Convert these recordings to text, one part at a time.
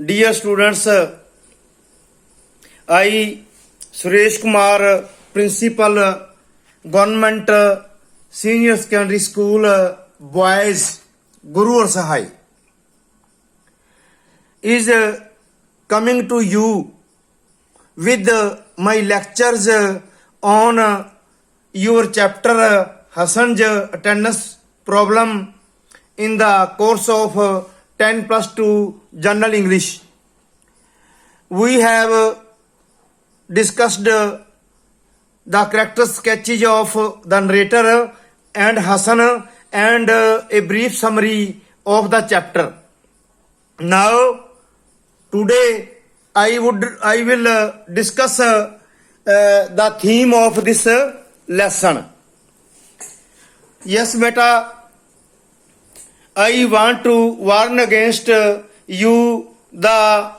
Dear students, I, Suresh Kumar, Principal, Government Senior Secondary School, Boys, Guru Ar Sahai, is coming to you with my lectures on your chapter Hassan's attendance problem in the course of 10 plus 2 General English. We have discussed the character sketches of the narrator and Hassan and a brief summary of the chapter. Now, today I will discuss the theme of this lesson. Yes, beta, I want to warn against you the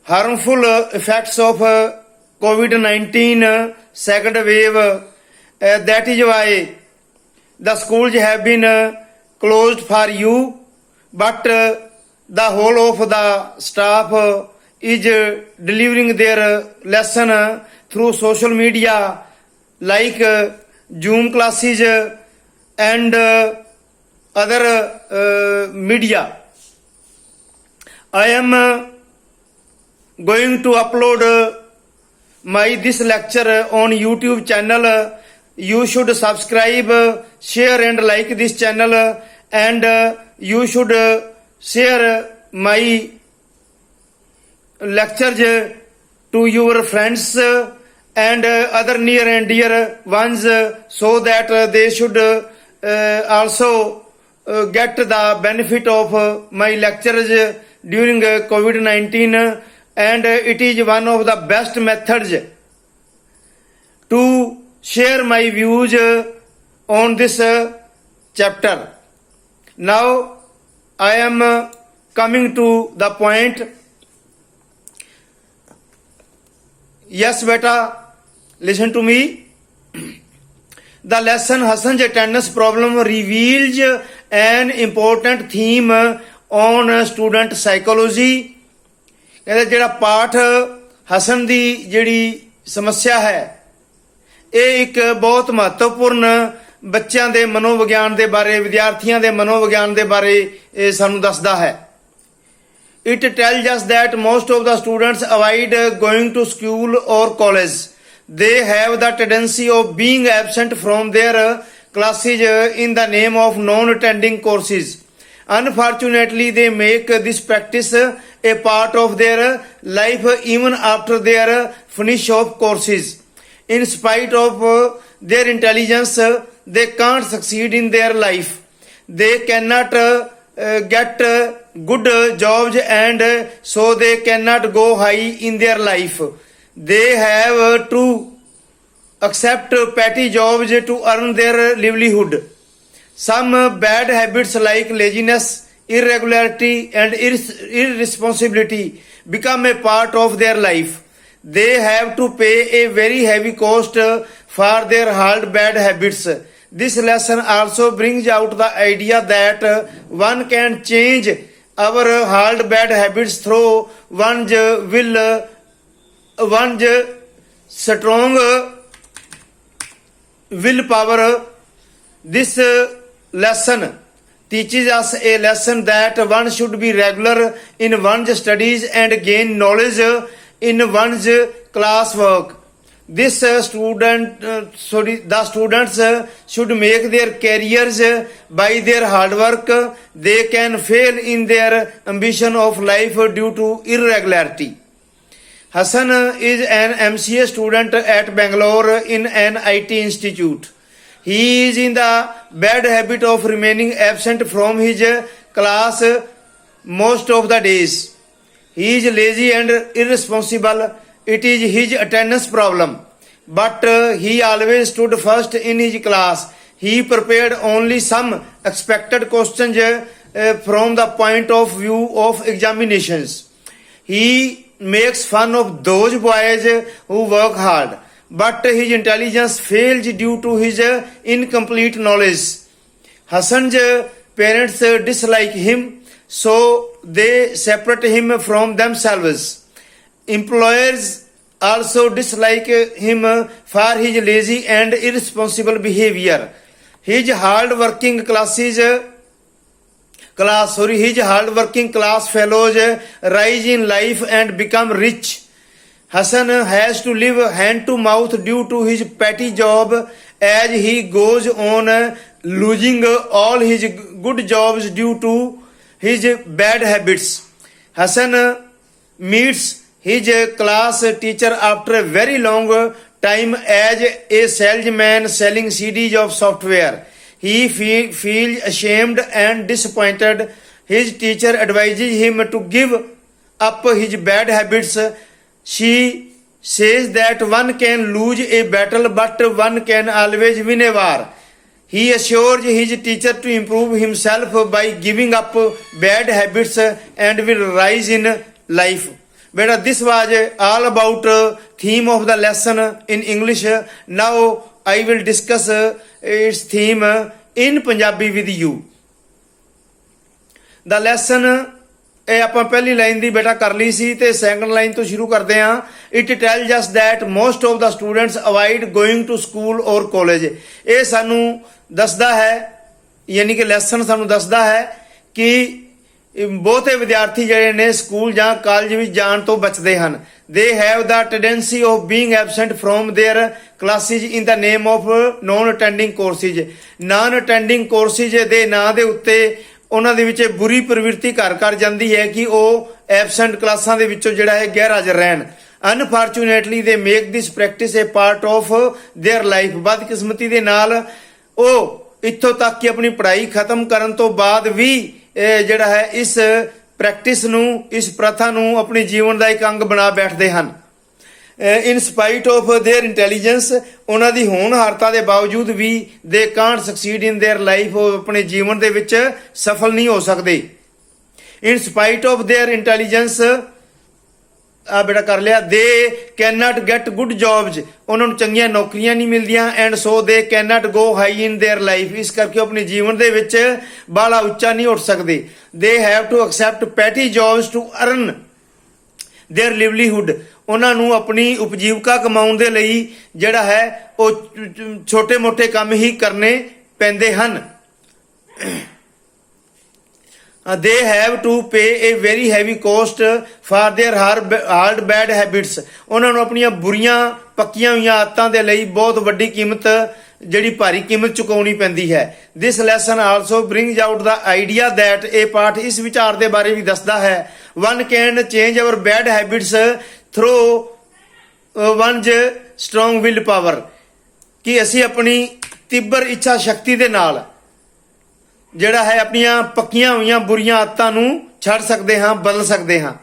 harmful effects of COVID-19 second wave. That is why the schools have been closed for you, but the whole of the staff is delivering their lesson through social media like Zoom classes and other media. I am going to upload this lecture on YouTube channel. You should subscribe, share and like this channel, and you should share my lectures to your friends and other near and dear ones so that they should also get the benefit of my lectures during COVID-19, and it is one of the best methods to share my views on this chapter. Now I am coming to the point. Yes, beta, listen to me. The lesson Hassan's attendance problem reveals an important theme on student psychology. कहते ਜਿਹੜਾ ਪਾਠ ਹਸਨ ਦੀ ਜਿਹੜੀ ਸਮੱਸਿਆ ਹੈ ਇਹ ਇੱਕ ਬਹੁਤ ਮਹੱਤਵਪੂਰਨ ਬੱਚਿਆਂ ਦੇ ਮਨੋਵਿਗਿਆਨ ਦੇ ਬਾਰੇ, ਵਿਦਿਆਰਥੀਆਂ ਦੇ ਮਨੋਵਿਗਿਆਨ ਦੇ ਬਾਰੇ ਇਹ ਸਾਨੂੰ ਦੱਸਦਾ ਹੈ. It tells us that most of the students avoid going to school or college. They have the tendency of being absent from their classes in the name of non-attending courses. Unfortunately, they make this practice a part of their life even after their finish of courses. In spite of their intelligence, they can't succeed in their life. They cannot get good jobs and so they cannot go high in their life. They have to accept petty jobs to earn their livelihood. Some bad habits like laziness, irregularity and irresponsibility become a part of their life. They have to pay a very heavy cost for their hard bad habits. This lesson also brings out the idea that one can change our hard bad habits through one's will, one's strong willpower. This lesson teaches us a lesson that one should be regular in one's studies and gain knowledge in one's classwork. The students should make their careers by their hard work. They can fail in their ambition of life due to irregularity. Hassan is an MCA student at Bangalore in an IT institute. He is in the bad habit of remaining absent from his class most of the days. He is lazy and irresponsible. It is his attendance problem. But he always stood first in his class. He prepared only some expected questions from the point of view of examinations. He makes fun of those boys who work hard, but his intelligence fails due to his incomplete knowledge. Hassan's parents dislike him, so they separate him from themselves. Employers also dislike him for his lazy and irresponsible behavior. His hard-working class fellows rise in life and become rich. Hassan has to live hand to mouth due to his petty job as he goes on losing all his good jobs due to his bad habits. Hassan meets his class teacher after a very long time as a salesman selling CDs of software. He feels ashamed and disappointed. His teacher advises him to give up his bad habits. She says that one can lose a battle but one can always win a war. He assures his teacher to improve himself by giving up bad habits and will rise in life. Beta, this was all about theme of the lesson in English. Now I will discuss its theme in Punjabi with you. The lesson ਇਹ ਆਪਾਂ ਪਹਿਲੀ line ਦੀ ਬੇਟਾ ਕਰ ਲਈ ਸੀ ਤੇ second line ਤੋਂ ਸ਼ੁਰੂ ਕਰਦੇ ਹਾਂ. It tells us that most of the students avoid going to school or college. ਇਹ ਸਾਨੂੰ ਦੱਸਦਾ ਹੈ, ਯਾਨੀ ਕਿ ਲੈਸਨ ਸਾਨੂੰ ਦੱਸਦਾ ਹੈ ਕਿ ਬਹੁਤੇ ਵਿਦਿਆਰਥੀ ਜਿਹੜੇ ਨੇ ਸਕੂਲ ਜਾਂ ਕਾਲਜ ਵਿੱਚ ਜਾਣ ਤੋਂ ਬਚਦੇ ਹਨ. They have the tendency of being absent from their classes in the name of non attending courses. Non attending courses ਦੇ ਨਾਂ ਦੇ ਉੱਤੇ ਉਹਨਾਂ ਦੇ ਵਿੱਚ ਬੁਰੀ ਪ੍ਰਵਿਰਤੀ ਘਰ ਕਰ ਜਾਂਦੀ ਹੈ ਕਿ ਉਹ ਐਬਸੈਂਟ ਕਲਾਸਾਂ ਦੇ ਵਿੱਚੋਂ ਜਿਹੜਾ ਹੈ ਗੈਰ ਹਾਜ਼ਰ ਰਹਿਣ. ਅਨਫੋਰਚੂਨੇਟਲੀ ਦੇ make this practice A part of their life. ਬਦਕਿਸਮਤੀ ਦੇ ਨਾਲ ਉਹ ਇੱਥੋਂ ਤੱਕ ਕਿ ਆਪਣੀ ਪੜ੍ਹਾਈ ਖਤਮ ਕਰਨ ਤੋਂ ਬਾਅਦ ਵੀ ਜਿਹੜਾ ਹੈ ਇਸ ਪ੍ਰੈਕਟਿਸ ਨੂੰ, ਇਸ ਪ੍ਰਥਾ ਨੂੰ ਆਪਣੇ ਜੀਵਨ ਦਾ ਇੱਕ ਅੰਗ ਬਣਾ ਬੈਠਦੇ ਹਨ. In spite of their intelligence, ਉਹਨਾਂ ਦੀ ਹੋਣਹਾਰਤਾ ਦੇ ਬਾਵਜੂਦ ਵੀ they can't succeed in their life, ਉਹ ਆਪਣੇ ਜੀਵਨ ਦੇ ਵਿੱਚ ਸਫਲ ਨਹੀਂ ਹੋ ਸਕਦੇ. In spite of their intelligence, ਆ ਬੇਟਾ ਕਰ ਲਿਆ, they can not get good jobs, ਉਹਨਾਂ ਨੂੰ ਚੰਗੀਆਂ ਨੌਕਰੀਆਂ ਨਹੀਂ ਮਿਲਦੀਆਂ. And so they can not go high in their life, ਇਸ ਕਰਕੇ ਉਹ ਆਪਣੇ ਜੀਵਨ ਦੇ ਵਿੱਚ ਬਾਹਲਾ ਉੱਚਾ ਨਹੀਂ ਉੱਠ ਸਕਦੇ. They have to accept petty jobs to earn their livelihood, ਉਹਨਾਂ ਨੂੰ ਆਪਣੀ ਉਪਜੀਵਕਾ ਕਮਾਉਣ ਦੇ ਲਈ ਜਿਹੜਾ ਹੈ ਉਹ ਛੋਟੇ ਮੋਟੇ ਕੰਮ ਹੀ ਕਰਨੇ ਪੈਂਦੇ ਹਨ. they have to pay a very heavy cost for their hard bad habits, ਉਹਨਾਂ ਨੂੰ ਆਪਣੀਆਂ ਬੁਰੀਆਂ ਪੱਕੀਆਂ ਹੋਈਆਂ ਆਦਤਾਂ ਦੇ ਲਈ ਬਹੁਤ ਵੱਡੀ ਕੀਮਤ, ਜਿਹੜੀ ਭਾਰੀ ਕੀਮਤ ਚੁਕਾਉਣੀ ਪੈਂਦੀ ਹੈ. this lesson also brings out the idea that, ਇਹ ਪਾਠ ਇਸ ਵਿਚਾਰ ਦੇ ਬਾਰੇ ਵੀ ਦੱਸਦਾ ਹੈ, one can change our bad habits through one's strong will power, ਕਿ ਅਸੀਂ ਆਪਣੀ ਤੀਬਰ ਇੱਛਾ ਸ਼ਕਤੀ ਦੇ ਨਾਲ ਜਿਹੜਾ ਹੈ ਆਪਣੀਆਂ ਪੱਕੀਆਂ ਹੋਈਆਂ ਬੁਰੀਆਂ ਆਦਤਾਂ ਨੂੰ ਛੱਡ ਸਕਦੇ ਹਾਂ, ਬਦਲ ਸਕਦੇ ਹਾਂ.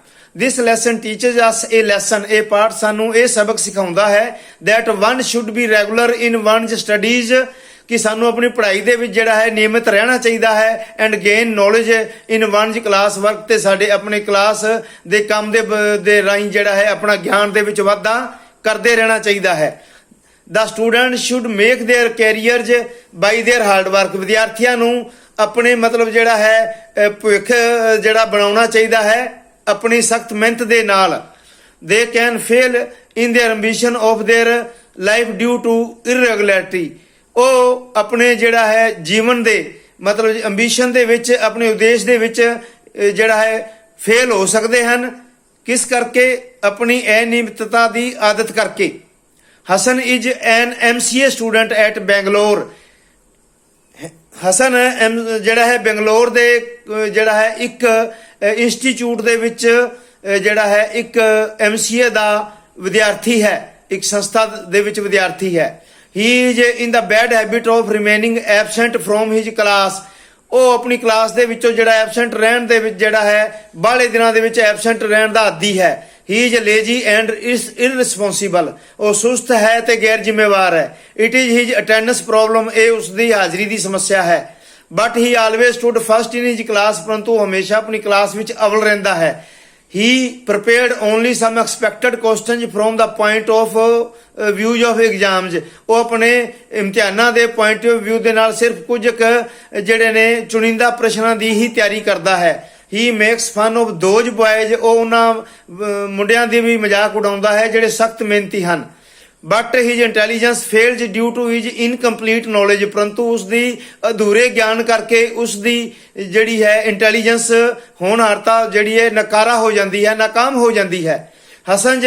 This lesson teaches us a lesson, ਇਹ ਪਾਠ ਸਾਨੂੰ ਇਹ ਸਬਕ ਸਿਖਾਉਂਦਾ ਹੈ that one should be regular in one's studies, ਕਿ ਸਾਨੂੰ ਆਪਣੀ ਪੜ੍ਹਾਈ ਦੇ ਵਿੱਚ ਜਿਹੜਾ ਹੈ ਨਿਯਮਿਤ ਰਹਿਣਾ ਚਾਹੀਦਾ ਹੈ. and gain knowledge in one's class work, ਤੇ ਸਾਡੇ ਆਪਣੇ ਕਲਾਸ ਦੇ ਕੰਮ ਦੇ ਰਾਹੀਂ ਜਿਹੜਾ ਹੈ ਆਪਣਾ ਗਿਆਨ ਦੇ ਵਿੱਚ ਵਾਧਾ ਕਰਦੇ ਰਹਿਣਾ ਚਾਹੀਦਾ ਹੈ. the student should make their careers by their hard work, ਵਿਦਿਆਰਥੀਆਂ ਨੂੰ ਆਪਣੇ ਮਤਲਬ ਜਿਹੜਾ ਹੈ ਭਵਿੱਖ ਜਿਹੜਾ ਬਣਾਉਣਾ ਚਾਹੀਦਾ ਹੈ ਆਪਣੀ ਸਖਤ ਮਿਹਨਤ ਦੇ ਨਾਲ. they can fail in their ambition of their life due to irregularity, ਉਹ ਆਪਣੇ ਜਿਹੜਾ ਹੈ ਜੀਵਨ ਦੇ ਮਤਲਬ ਐਂਬੀਸ਼ਨ ਦੇ ਵਿੱਚ, ਆਪਣੇ ਉਦੇਸ਼ ਦੇ ਵਿੱਚ ਜਿਹੜਾ ਹੈ ਫੇਲ ਹੋ ਸਕਦੇ ਹਨ. ਕਿਸ ਕਰਕੇ? ਆਪਣੀ ਅਨਿਯਮਿਤਤਾ ਦੀ ਆਦਤ ਕਰਕੇ. Hasan is an MCA student at Bangalore, Hasan ਜਿਹੜਾ ਹੈ ਬੰਗਲੌਰ ਦੇ ਜਿਹੜਾ ਹੈ ਇੱਕ ਇੰਸਟੀਚਿਊਟ ਦੇ ਵਿੱਚ ਜਿਹੜਾ ਹੈ ਇੱਕ MCA ਦਾ ਵਿਦਿਆਰਥੀ ਹੈ, ਇੱਕ ਸੰਸਥਾ ਦੇ ਵਿੱਚ ਵਿਦਿਆਰਥੀ ਹੈ. ਹੀ is in the bad habit of remaining absent from his class, ਉਹ ਆਪਣੀ ਕਲਾਸ ਦੇ ਵਿੱਚੋਂ ਜਿਹੜਾ ਐਬਸੈਂਟ ਰਹਿਣ ਦੇ ਵਿੱਚ ਜਿਹੜਾ ਹੈ ਬਾਹਲੇ ਦਿਨਾਂ ਦੇ ਵਿੱਚ ਐਬਸੈਂਟ ਰਹਿਣ ਦਾ ਆਦੀ ਹੈ. ਹੀ ਇਜ਼ ਲੇਜੀ ਐਂਡ ਇਰਰਿਸਪੌਂਸੀਬਲ, ਉਹ ਸੁਸਤ ਹੈ ਤੇ ਗੈਰ ਜ਼ਿੰਮੇਵਾਰ ਹੈ. It is his attendance problem, ਇਹ ਉਸ ਦੀ ਹਾਜ਼ਰੀ ਦੀ ਸਮੱਸਿਆ ਹੈ. But he always stood first in his class, ਪਰੰਤੂ ਹਮੇਸ਼ਾ ਆਪਣੀ ਕਲਾਸ ਵਿੱਚ ਅਵਲ ਰਹਿੰਦਾ ਹੈ. he prepared only some expected questions from the point of views of exams, ਉਹ ਆਪਣੇ ਇਮਤਿਹਾਨਾਂ ਦੇ ਪੁਆਇੰਟ ਆਫ ਵਿਊ ਦੇ ਨਾਲ ਸਿਰਫ ਕੁਝ ਜਿਹੜੇ ਨੇ ਚੁਣਿੰਦਾ ਪ੍ਰਸ਼ਨਾਂ ਦੀ ਹੀ ਤਿਆਰੀ ਕਰਦਾ ਹੈ. He makes fun of those boys, ਉਹ ਉਹਨਾਂ ਮੁੰਡਿਆਂ ਦੀ ਵੀ ਮਜ਼ਾਕ ਉਡਾਉਂਦਾ ਹੈ ਜਿਹੜੇ ਸਖਤ ਮਿਹਨਤੀ ਹਨ। But his intelligence fails due to his incomplete knowledge, ਪਰੰਤੂ ਉਸ ਦੀ ਅਧੂਰੇ ਗਿਆਨ ਕਰਕੇ ਉਸ ਦੀ ਜਿਹੜੀ ਹੈ ਇੰਟੈਲੀਜੈਂਸ ਹੋਣਹਾਰਤਾ ਜਿਹੜੀ ਹੈ ਨਕਾਰਾ ਹੋ ਜਾਂਦੀ ਹੈ, ਨਾਕਾਮ ਹੋ ਜਾਂਦੀ ਹੈ। ਹਸਨਜ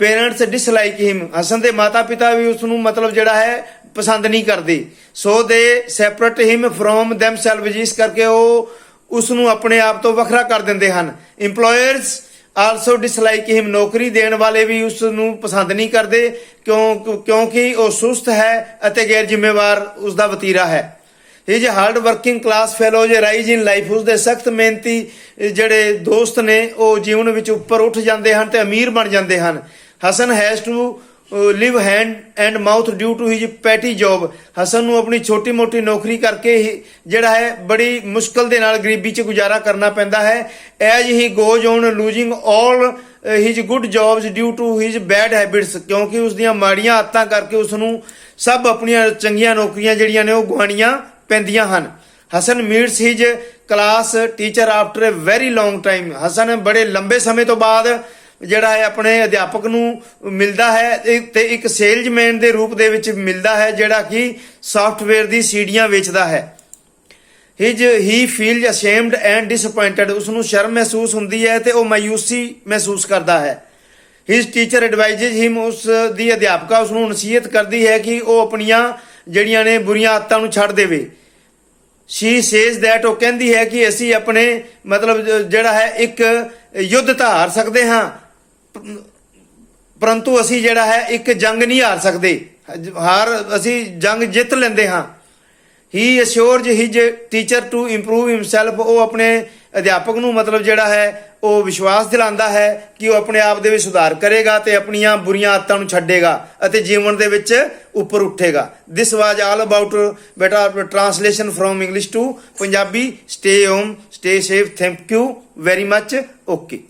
ਪੇਰੈਂਟਸ ਡਿਸਲਾਈਕ ਹਿਮ, ਹਸਨ ਦੇ ਮਾਤਾ ਪਿਤਾ ਵੀ ਉਸ ਨੂੰ ਮਤਲਬ ਜਿਹੜਾ ਹੈ ਪਸੰਦ ਨਹੀਂ ਕਰਦੇ। ਸੋ ਦੇ ਸੈਪਰੇਟ ਹਿਮ ਫਰੋਮ ਦੈਮਸੈਲਵ, ਜਿਸ ਕਰਕੇ ਉਹ ਉਸ ਨੂੰ ਆਪਣੇ ਆਪ ਤੋਂ ਵੱਖਰਾ ਕਰ ਦਿੰਦੇ ਹਨ। ਇੰਪਲੋਇਰਸ ਆਲਸੋ ਡਿਸਲਾਈਕ ਹਿਮ, ਨੌਕਰੀ ਦੇਣ ਵਾਲੇ ਵੀ ਉਸ ਨੂੰ ਪਸੰਦ ਨਹੀਂ ਕਰਦੇ ਕਿਉਂਕਿ ਉਹ ਸੁਸਤ ਹੈ ਅਤੇ ਗੈਰ ਜ਼ਿੰਮੇਵਾਰ ਉਸ ਦਾ ਵਤੀਰਾ ਹੈ। His hard working class fellows rise in life, ਉਸ ਦੇ ਸਖਤ ਮਿਹਨਤੀ ਜਿਹੜੇ ਦੋਸਤ ਨੇ ਉਹ ਜੀਵਨ ਵਿੱਚ ਉੱਪਰ ਉੱਠ ਜਾਂਦੇ ਹਨ ਤੇ ਅਮੀਰ ਬਣ ਜਾਂਦੇ ਹਨ। Hasan has to live hand and mouth due to his petty job, Hasan ਨੂੰ ਆਪਣੀ ਛੋਟੀ ਮੋਟੀ ਨੌਕਰੀ ਕਰਕੇ ਹੀ ਜਿਹੜਾ ਹੈ ਬੜੀ ਮੁਸ਼ਕਲ ਦੇ ਨਾਲ ਗਰੀਬੀ 'ਚ ਗੁਜ਼ਾਰਾ ਕਰਨਾ ਪੈਂਦਾ ਹੈ। As he goes on losing all his good jobs due to his bad habits, ਕਿਉਂਕਿ ਉਸ ਦੀਆਂ ਮਾੜੀਆਂ ਆਦਤਾਂ ਕਰਕੇ ਉਸ ਨੂੰ ਸਭ ਆਪਣੀਆਂ ਚੰਗੀਆਂ ਨੌਕਰੀਆਂ ਜਿਹੜੀਆਂ ਨੇ ਉਹ ਗਵਾਉਣੀਆਂ ਪੈਂਦੀਆਂ ਹਨ। Hasan meets his class teacher after a very long time, Hasan ਬੜੇ ਲੰਬੇ ਸਮੇਂ ਤੋਂ ਬਾਅਦ ਜਿਹੜਾ ਹੈ ਆਪਣੇ ਅਧਿਆਪਕ ਨੂੰ ਮਿਲਦਾ ਹੈ ਤੇ ਇੱਕ ਸੇਲਜ਼ਮੈਨ ਦੇ ਰੂਪ ਦੇ ਵਿੱਚ ਮਿਲਦਾ ਹੈ ਜਿਹੜਾ ਕਿ ਸਾਫਟਵੇਅਰ ਦੀ ਸੀਡੀਆਂ ਵੇਚਦਾ ਹੈ। ਹੀ ਫੀਲਜ਼ ਅਸ਼ੇਮਡ ਐਂਡ ਡਿਸਅਪਾਇੰਟਡ, ਉਸ ਨੂੰ ਸ਼ਰਮ ਮਹਿਸੂਸ ਹੁੰਦੀ ਹੈ ਤੇ ਉਹ ਮਾਯੂਸੀ ਮਹਿਸੂਸ ਕਰਦਾ ਹੈ। ਹਿਜ ਟੀਚਰ ਐਡਵਾਈਜ਼ਜ਼ ਹਿਮ, ਉਸ ਦੀ ਅਧਿਆਪਕਾ ਉਸ ਨੂੰ ਨਸੀਹਤ ਕਰਦੀ ਹੈ ਕਿ ਉਹ ਆਪਣੀਆਂ ਜਿਹੜੀਆਂ ਨੇ ਬੁਰੀਆਂ ਆਦਤਾਂ ਨੂੰ ਛੱਡ ਦੇਵੇ। ਸ਼ੀ ਸੇਜ਼ ਦੈਟ, ਉਹ ਕਹਿੰਦੀ ਹੈ ਕਿ ਅਸੀਂ ਆਪਣੇ ਮਤਲਬ ਜਿਹੜਾ ਹੈ ਇੱਕ ਯੁੱਧ ਤਾਂ ਹਾਰ ਸਕਦੇ ਹਾਂ ਪਰੰਤੂ ਅਸੀਂ ਜਿਹੜਾ ਹੈ ਇੱਕ ਜੰਗ ਨਹੀਂ ਹਾਰ ਸਕਦੇ, ਅਸੀਂ ਜੰਗ ਜਿੱਤ ਲੈਂਦੇ ਹਾਂ। He assures his teacher to improve himself, ਉਹ ਆਪਣੇ ਅਧਿਆਪਕ ਨੂੰ ਮਤਲਬ ਜਿਹੜਾ ਹੈ ਉਹ ਵਿਸ਼ਵਾਸ ਦਿਲਾਉਂਦਾ ਹੈ ਕਿ ਉਹ ਆਪਣੇ ਆਪ ਦੇ ਵਿੱਚ ਸੁਧਾਰ ਕਰੇਗਾ ਤੇ ਆਪਣੀਆਂ ਬੁਰੀਆਂ ਆਦਤਾਂ ਨੂੰ ਛੱਡੇਗਾ ਅਤੇ ਜੀਵਨ ਦੇ ਵਿੱਚ ਉੱਪਰ ਉੱਠੇਗਾ। ਦਿਸ ਵਾਜ ਆਲ ਅਬਾਊਟ ਬੇਟਾ translation from English to Punjabi. Stay home, stay safe, thank you very much. Okay.